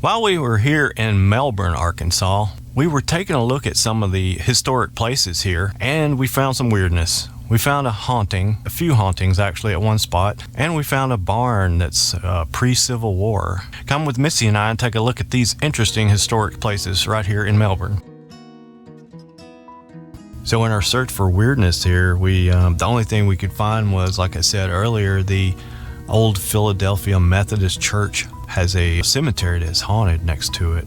While we were here in Melbourne, Arkansas, we were taking a look at some of the historic places here, and we found some weirdness. We found a few hauntings actually at one spot, and we found a barn that's pre-Civil War. Come with Missy and I and take a look at these interesting historic places right here in Melbourne. So in our search for weirdness here, the only thing we could find was, like I said earlier, the Old Philadelphia Methodist Church has a cemetery that's haunted next to it.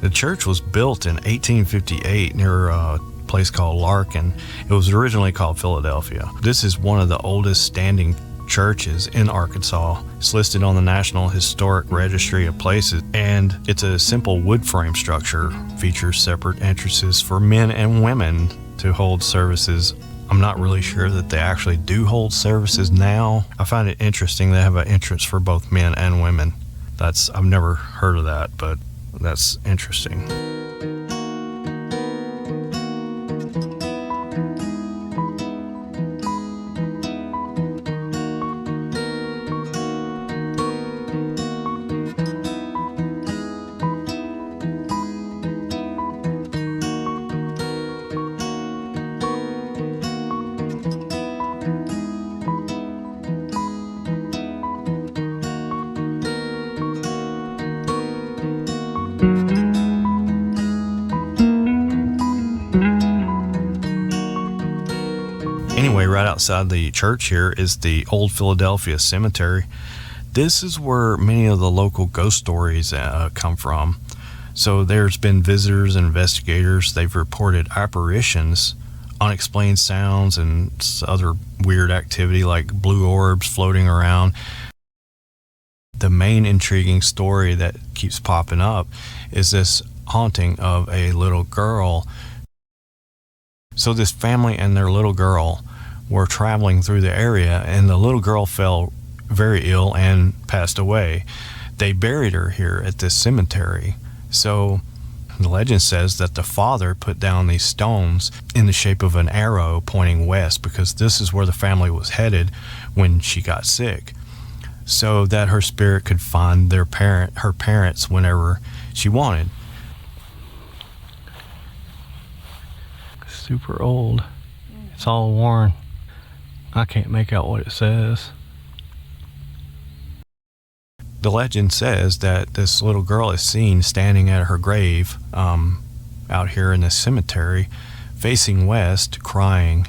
The church was built in 1858 near a place called Larkin. It was originally called Philadelphia. This is one of the oldest standing churches in Arkansas. It's listed on the National Historic Registry of Places, and it's a simple wood frame structure. Features separate entrances for men and women to hold services. I'm not really sure that they actually do hold services now. I find it interesting they have an entrance for both men and women. I've never heard of that, but that's interesting. Anyway, right outside the church here is the Old Philadelphia Cemetery. This is where many of the local ghost stories come from. So there's been visitors and investigators. They've reported apparitions, unexplained sounds, and other weird activity like blue orbs floating around. The main intriguing story that keeps popping up is this haunting of a little girl. So this family and their little girl were traveling through the area, and the little girl fell very ill and passed away. They buried her here at this cemetery. So the legend says that the father put down these stones in the shape of an arrow pointing west, because this is where the family was headed when she got sick, so that her spirit could find her parents whenever she wanted. Super old. It's all worn. I can't make out what it says. The legend says that this little girl is seen standing at her grave out here in this cemetery, facing west, crying.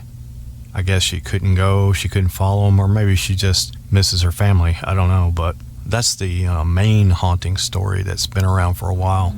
I guess she couldn't go, she couldn't follow them, or maybe she just misses her family. I don't know, but that's the main haunting story that's been around for a while.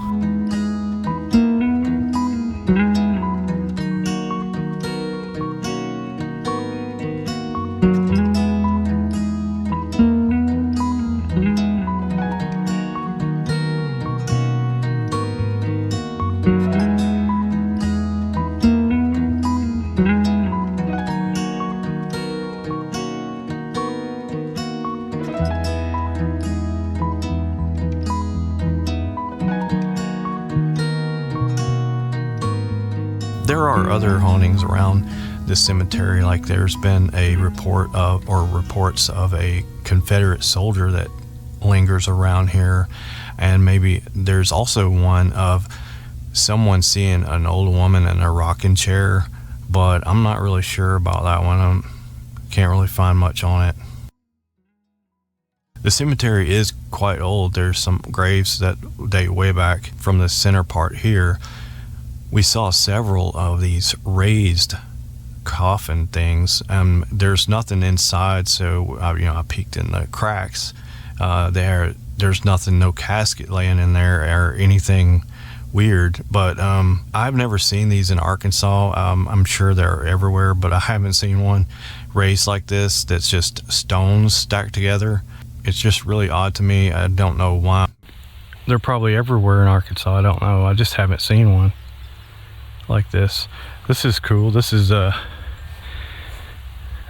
There are other hauntings around this cemetery, like there's been a reports of a Confederate soldier that lingers around here, and maybe there's also one of someone seeing an old woman in a rocking chair, but I'm not really sure about that one. I can't really find much on it. The cemetery is quite old. There's some graves that date way back from the center part here. We saw several of these raised coffin things. There's nothing inside, so I peeked in the cracks. There's nothing, no casket laying in there or anything weird. But I've never seen these in Arkansas. I'm sure they're everywhere, but I haven't seen one raised like this that's just stones stacked together. It's just really odd to me. I don't know why. They're probably everywhere in Arkansas. I don't know. I just haven't seen one like this. This is cool. This is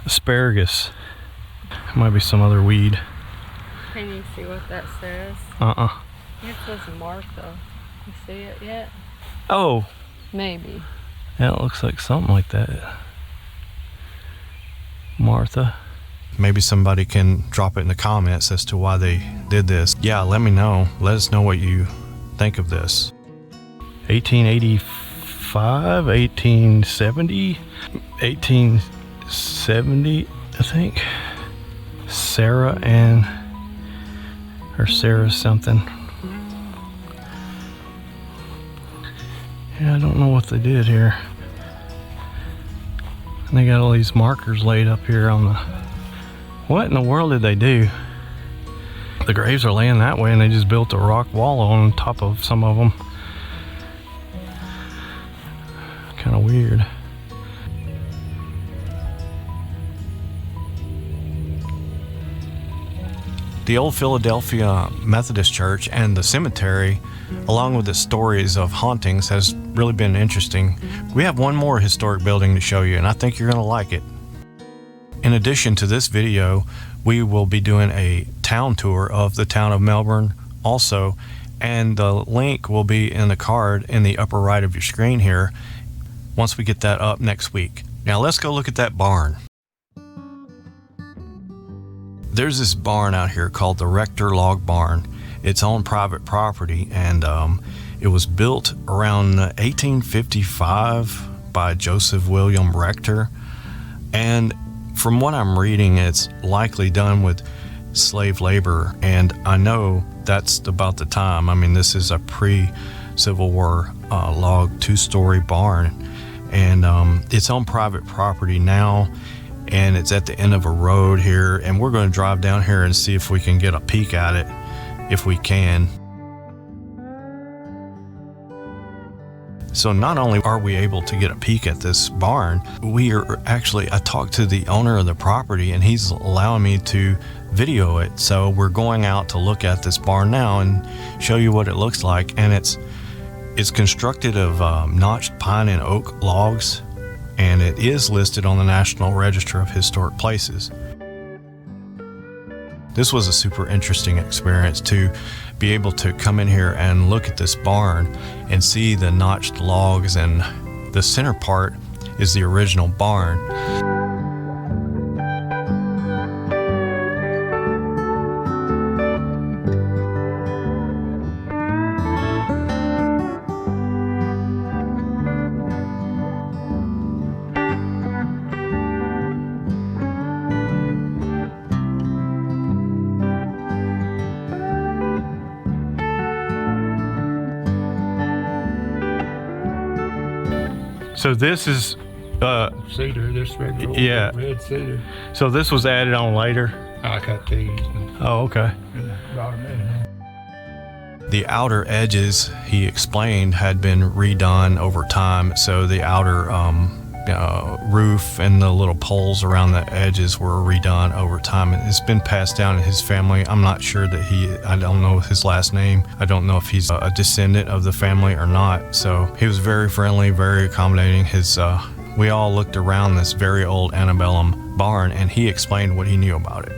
asparagus. Might be some other weed. Can you see what that says? It says Martha. You see it yet? Oh, maybe. Yeah, it looks like something like that. Martha. Maybe somebody can drop it in the comments as to why they did this. Yeah, let me know. Let us know what you think of this. 1885, 1870, 1870, I think. Sarah something. Yeah, I don't know what they did here. And they got all these markers laid up here on the... What in the world did they do? The graves are laying that way and they just built a rock wall on top of some of them. Kind of weird. The Old Philadelphia Methodist Church and the cemetery, along with the stories of hauntings, has really been interesting. We have one more historic building to show you, and I think you're going to like it. In addition to this video, we will be doing a town tour of the town of Melbourne also, and the link will be in the card in the upper right of your screen here once we get that up next week. Now let's go look at that barn. There's this barn out here called the Rector Log Barn. It's on private property, and it was built around 1855 by Joseph William Rector, and from what I'm reading, it's likely done with slave labor, and I know that's about the time. I mean, this is a pre-Civil War log 2-story barn, and it's on private property now, and it's at the end of a road here, and we're going to drive down here and see if we can get a peek at it, if we can. So not only are we able to get a peek at this barn, I talked to the owner of the property and he's allowing me to video it. So we're going out to look at this barn now and show you what it looks like. And it's constructed of notched pine and oak logs, and it is listed on the National Register of Historic Places. This was a super interesting experience to be able to come in here and look at this barn and see the notched logs, and the center part is the original barn. So this is cedar, this regular yeah. red cedar. So this was added on later? I cut these and Oh, okay. brought them in. The outer edges, he explained, had been redone over time. So the outer roof and the little poles around the edges were redone over time. And it's been passed down in his family. I'm not sure that I don't know his last name. I don't know if he's a descendant of the family or not. So he was very friendly, very accommodating. We all looked around this very old antebellum barn, and he explained what he knew about it.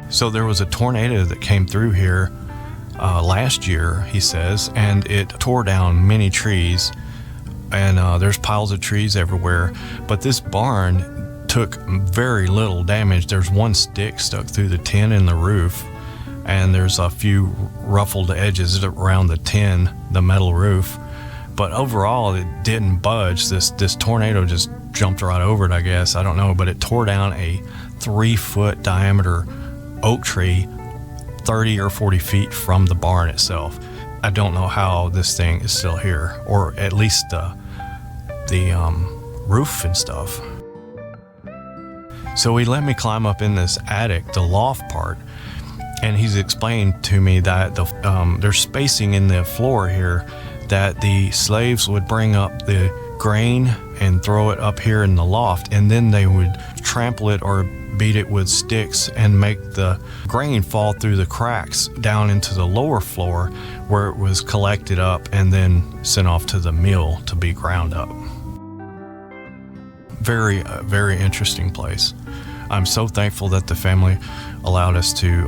So there was a tornado that came through here last year, he says, and it tore down many trees, and there's piles of trees everywhere. But this barn took very little damage. There's one stick stuck through the tin in the roof, and there's a few ruffled edges around the tin, the metal roof. But overall, it didn't budge. This tornado just jumped right over it, I guess. I don't know, but it tore down a 3-foot diameter oak tree 30 or 40 feet from the barn itself. I don't know how this thing is still here, or at least the roof and stuff. So he let me climb up in this attic, the loft part, and he's explained to me that there's spacing in the floor here, that the slaves would bring up the grain and throw it up here in the loft, and then they would trample it or beat it with sticks and make the grain fall through the cracks down into the lower floor, where it was collected up and then sent off to the mill to be ground up. Very, very interesting place. I'm so thankful that the family allowed us to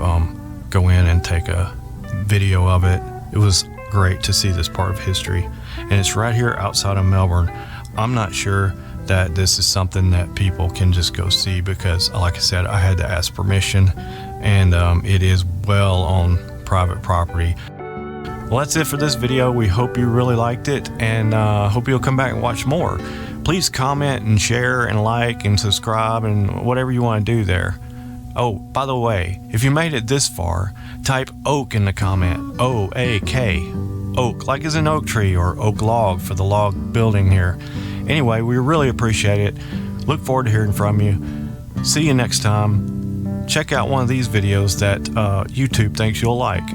go in and take a video of it. It was great to see this part of history, and it's right here outside of Melbourne. I'm not sure that this is something that people can just go see because, like I said, I had to ask permission, and it is well on private property. Well, that's it for this video. We hope you really liked it, and hope you'll come back and watch more. Please comment and share and like and subscribe and whatever you want to do there. Oh, by the way, if you made it this far, type oak in the comment. O-A-K. Oak, like as an oak tree, or oak log for the log building here. Anyway, we really appreciate it. Look forward to hearing from you. See you next time. Check out one of these videos that YouTube thinks you'll like.